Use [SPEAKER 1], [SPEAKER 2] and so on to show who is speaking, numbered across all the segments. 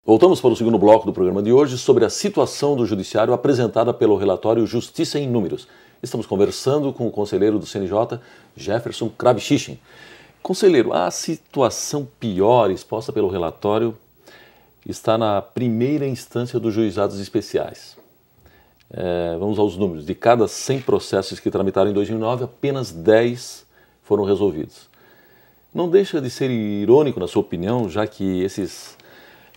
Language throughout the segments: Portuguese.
[SPEAKER 1] Voltamos para o segundo bloco do programa de hoje sobre a situação do Judiciário apresentada pelo relatório Justiça em Números. Estamos conversando com o conselheiro do CNJ, Jefferson Kravchichin. Conselheiro, a situação pior exposta pelo relatório está na primeira instância dos juizados especiais. Vamos aos números. De cada 100 processos que tramitaram em 2009, apenas 10 foram resolvidos. Não deixa de ser irônico, na sua opinião, já que esses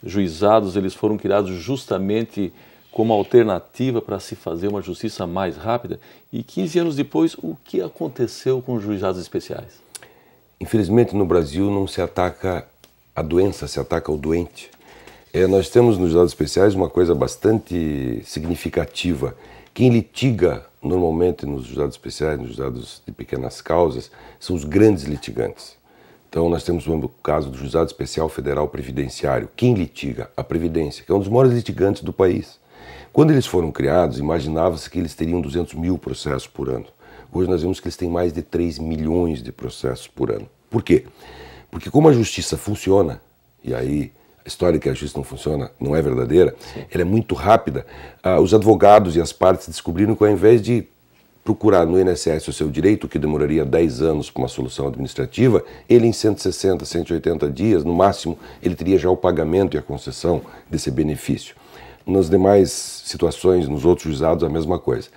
[SPEAKER 1] juizados eles foram criados justamente como alternativa para se fazer uma justiça mais rápida. E 15 anos depois, o que aconteceu com os juizados especiais?
[SPEAKER 2] Infelizmente, no Brasil não se ataca a doença, se ataca o doente. Nós temos nos juizados especiais uma coisa bastante significativa. Quem litiga normalmente nos juizados especiais, nos juizados de pequenas causas, são os grandes litigantes. Então nós temos o caso do Juizado Especial Federal Previdenciário. Quem litiga? A Previdência, que é um dos maiores litigantes do país. Quando eles foram criados, imaginava-se que eles teriam 200 mil processos por ano. Hoje nós vemos que eles têm mais de 3 milhões de processos por ano. Por quê? Porque como a justiça funciona, e aí a história que a justiça não funciona não é verdadeira, ela é muito rápida, os advogados e as partes descobriram que ao invés de procurar no INSS o seu direito, que demoraria 10 anos para uma solução administrativa, ele em 160, 180 dias, no máximo, ele teria já o pagamento e a concessão desse benefício. Nas demais situações, nos outros juizados, a mesma coisa.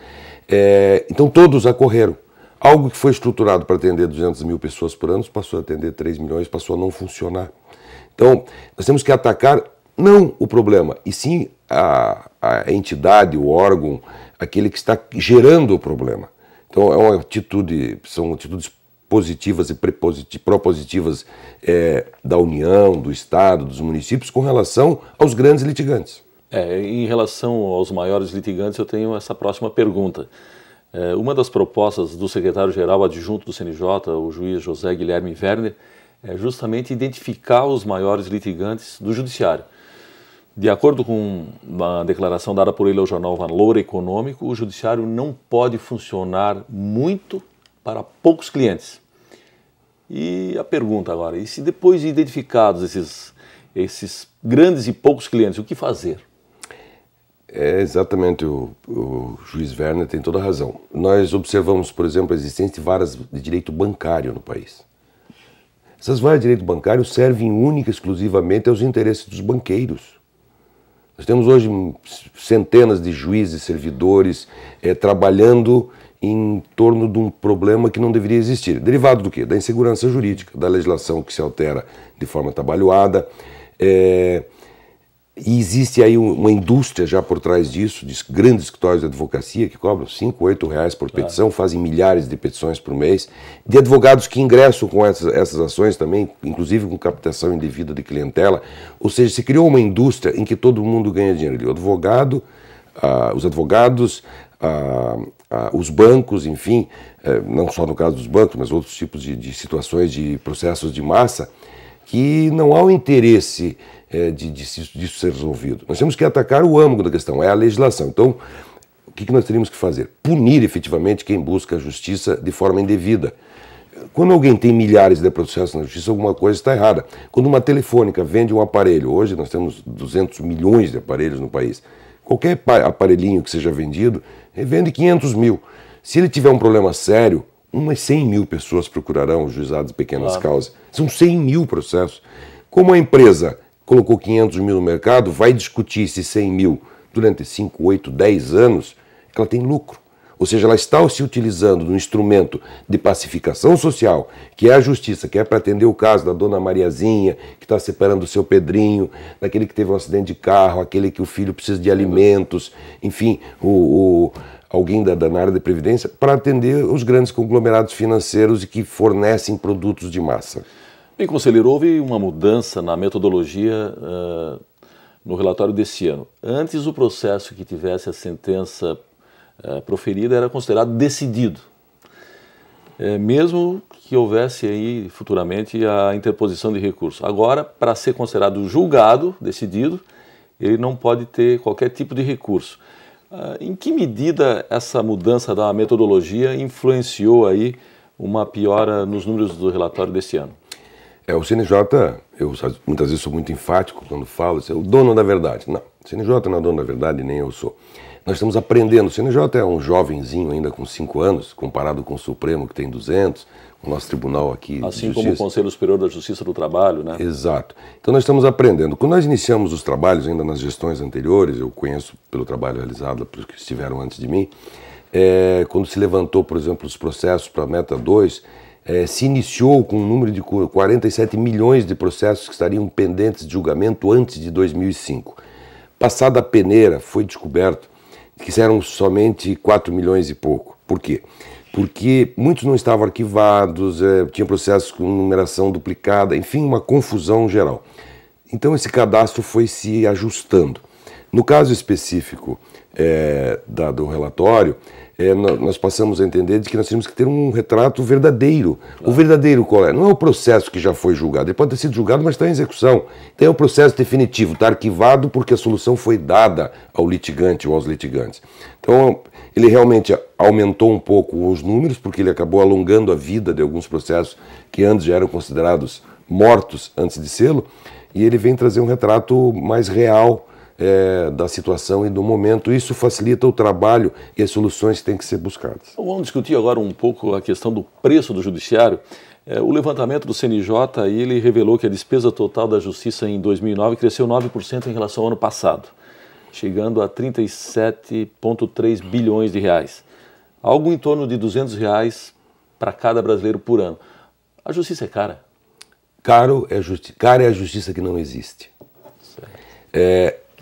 [SPEAKER 2] Então todos acorreram. Algo que foi estruturado para atender 200 mil pessoas por ano, passou a atender 3 milhões, passou a não funcionar. Então, nós temos que atacar não o problema, e sim a entidade, o órgão, aquele que está gerando o problema. Então, são atitudes positivas e propositivas da União, do Estado, dos municípios, com relação aos grandes litigantes.
[SPEAKER 1] Em relação aos maiores litigantes, eu tenho essa próxima pergunta. Uma das propostas do secretário-geral adjunto do CNJ, o juiz José Guilherme Werner, é justamente identificar os maiores litigantes do Judiciário. De acordo com uma declaração dada por ele ao jornal Valor Econômico, o Judiciário não pode funcionar muito para poucos clientes. E a pergunta agora, e se depois de identificados esses grandes e poucos clientes, o que fazer?
[SPEAKER 2] Exatamente, o juiz Werner tem toda a razão. Nós observamos, por exemplo, a existência de varas de direito bancário no país. Essas varas de direito bancário servem única e exclusivamente aos interesses dos banqueiros. Nós temos hoje centenas de juízes, servidores, trabalhando em torno de um problema que não deveria existir. Derivado do quê? Da insegurança jurídica, da legislação que se altera de forma atabalhoada. E existe aí uma indústria já por trás disso, de grandes escritórios de advocacia que cobram 5, 8 reais por petição, fazem milhares de petições por mês, de advogados que ingressam com essas ações também, inclusive com captação indevida de clientela. Ou seja, se criou uma indústria em que todo mundo ganha dinheiro. O advogado, os advogados, os bancos, enfim, não só no caso dos bancos, mas outros tipos de situações, de processos de massa, que não há o interesse disso ser resolvido. Nós temos que atacar o âmago da questão, é a legislação. Então, o que nós teríamos que fazer? Punir efetivamente quem busca a justiça de forma indevida. Quando alguém tem milhares de processos na justiça, alguma coisa está errada. Quando uma telefônica vende um aparelho, hoje nós temos 200 milhões de aparelhos no país, qualquer aparelhinho que seja vendido, vende 500 mil. Se ele tiver um problema sério, umas 100 mil pessoas procurarão os juizados de pequenas causas. São 100 mil processos. Como a empresa colocou 500 mil no mercado, vai discutir esses 100 mil durante 5, 8, 10 anos, ela tem lucro. Ou seja, ela está se utilizando de um instrumento de pacificação social, que é a justiça, que é para atender o caso da dona Mariazinha, que está separando o seu Pedrinho, daquele que teve um acidente de carro, aquele que o filho precisa de alimentos, enfim, alguém na área de previdência, para atender os grandes conglomerados financeiros e que fornecem produtos de massa.
[SPEAKER 1] Bem, conselheiro, houve uma mudança na metodologia no relatório desse ano. Antes, o processo que tivesse a sentença proferida era considerado decidido, mesmo que houvesse aí futuramente a interposição de recurso. Agora, para ser considerado julgado, decidido, ele não pode ter qualquer tipo de recurso. Em que medida essa mudança da metodologia influenciou aí uma piora nos números do relatório desse ano?
[SPEAKER 2] O CNJ Eu muitas vezes sou muito enfático quando falo, o dono da verdade. Não, o CNJ não é dono da verdade, nem eu sou. Nós estamos aprendendo. O CNJ é um jovenzinho ainda com 5 anos, comparado com o Supremo, que tem 200, o nosso tribunal aqui de
[SPEAKER 1] Assim como o Conselho Superior da Justiça do Trabalho, né?
[SPEAKER 2] Exato. Então nós estamos aprendendo. Quando nós iniciamos os trabalhos, ainda nas gestões anteriores, eu conheço pelo trabalho realizado pelos que estiveram antes de mim, quando se levantou, por exemplo, os processos para a Meta 2, se iniciou com um número de 47 milhões de processos que estariam pendentes de julgamento antes de 2005. Passada a peneira, foi descoberto que eram somente 4 milhões e pouco. Por quê? Porque muitos não estavam arquivados, tinha processos com numeração duplicada, enfim, uma confusão geral. Então esse cadastro foi se ajustando. No caso específico do relatório, nós passamos a entender de que nós temos que ter um retrato verdadeiro. Claro. O verdadeiro qual é? Não é o processo que já foi julgado. Ele pode ter sido julgado, mas está em execução. Então é o processo definitivo, está arquivado porque a solução foi dada ao litigante ou aos litigantes. Então ele realmente aumentou um pouco os números, porque ele acabou alongando a vida de alguns processos que antes já eram considerados mortos antes de sê-lo, e ele vem trazer um retrato mais real da situação e do momento. Isso facilita o trabalho e as soluções que têm que ser buscadas.
[SPEAKER 1] Então, vamos discutir agora um pouco a questão do preço do judiciário. O levantamento do CNJ ele revelou que a despesa total da Justiça em 2009 cresceu 9% em relação ao ano passado, chegando a 37,3 bilhões de reais. Algo em torno de R$200 para cada brasileiro por ano. A justiça é cara?
[SPEAKER 2] Cara é a justiça que não existe.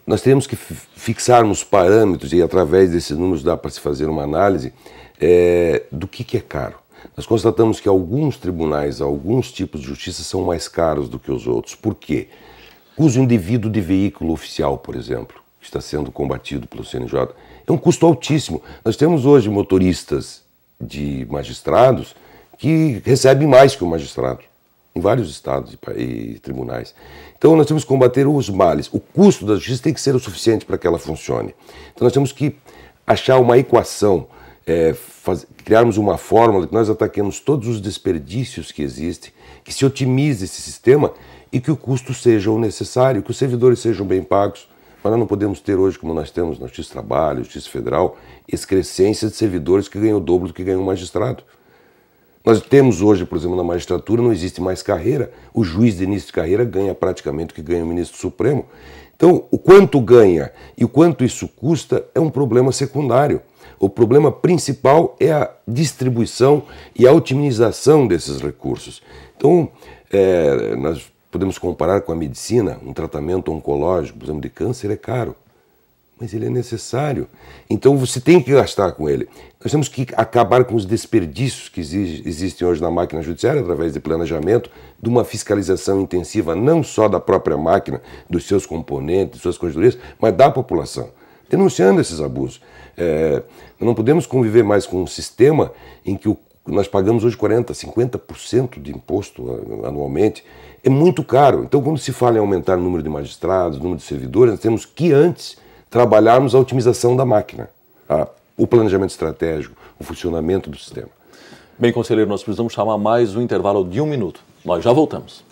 [SPEAKER 2] Nós temos que fixarmos parâmetros, e através desses números dá para se fazer uma análise do que é caro. Nós constatamos que alguns tribunais, alguns tipos de justiça são mais caros do que os outros. Por quê? Uso indevido de veículo oficial, por exemplo, que está sendo combatido pelo CNJ, é um custo altíssimo. Nós temos hoje motoristas de magistrados que recebem mais que o magistrado, em vários estados e tribunais. Então nós temos que combater os males. O custo da justiça tem que ser o suficiente para que ela funcione. Então nós temos que achar uma equação, criarmos uma fórmula que nós ataquemos todos os desperdícios que existem, que se otimize esse sistema e que o custo seja o necessário, que os servidores sejam bem pagos. Mas nós não podemos ter hoje, como nós temos na Justiça do Trabalho, Justiça Federal, excrescência de servidores que ganham o dobro do que ganha um magistrado. Nós temos hoje, por exemplo, na magistratura, não existe mais carreira. O juiz de início de carreira ganha praticamente o que ganha o ministro Supremo. Então, o quanto ganha e o quanto isso custa é um problema secundário. O problema principal é a distribuição e a otimização desses recursos. Então, nós podemos comparar com a medicina. Um tratamento oncológico, por exemplo, de câncer é caro, mas ele é necessário. Então você tem que gastar com ele. Nós temos que acabar com os desperdícios que existem hoje na máquina judiciária, através de planejamento, de uma fiscalização intensiva, não só da própria máquina, dos seus componentes, das suas corregedorias, mas da população, denunciando esses abusos. Não podemos conviver mais com um sistema em que nós pagamos hoje 40%, 50% de imposto anualmente. É muito caro. Então, quando se fala em aumentar o número de magistrados, o número de servidores, nós temos que antes trabalharmos a otimização da máquina, o planejamento estratégico, o funcionamento do sistema.
[SPEAKER 1] Bem, conselheiro, nós precisamos chamar mais um intervalo de 1 minuto. Nós já voltamos.